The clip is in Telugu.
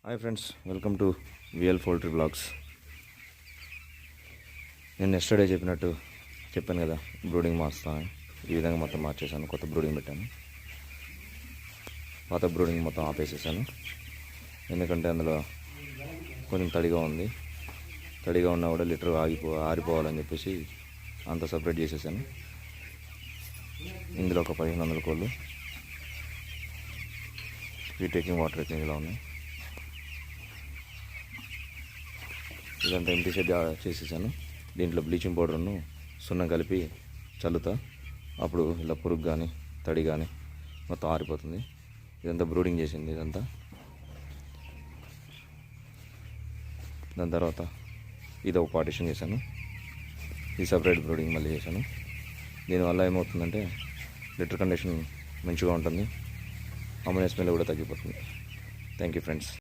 Hi friends, welcome to VL poultry blogs. నేను ఎస్టర్డే చెప్పాను కదా, బ్రూడింగ్ మార్చుతాను. ఈ విధంగా మొత్తం మార్చేసాను, కొత్త బ్రూడింగ్ పెట్టాను. పాత బ్రూడింగ్ మొత్తం ఆపేసేసాను, ఎందుకంటే అందులో కొంచెం తడిగా ఉంది. తడిగా ఉన్నా కూడా లిటర్ ఆరిపోవాలని చెప్పేసి అంత సపరేట్ చేసేసాను. ఇందులో ఒక 1500 కోళ్ళు ఫీడ్ టేకింగ్ వాటర్ అయితే ఇందులో ఉన్నాయి. ఇదంతా ఎంటీ షెడ్ చేసేసాను. దీంట్లో బ్లీచింగ్ పౌడర్ను సున్నం కలిపి చల్లుతా. అప్పుడు ఇలా పురుగు కానీ తడి కానీ మొత్తం ఆరిపోతుంది. ఇదంతా బ్రూడింగ్ చేసింది ఇదంతా. దాని తర్వాత ఇది ఒక పార్టిషన్ చేశాను. ఇది సపరేట్ బ్రూడింగ్ మళ్ళీ చేశాను. దీనివల్ల ఏమవుతుందంటే లిటర్ కండిషన్ మంచిగా ఉంటుంది, అమ్మోనియా స్మెల్ కూడా తగ్గిపోతుంది. Thank you friends.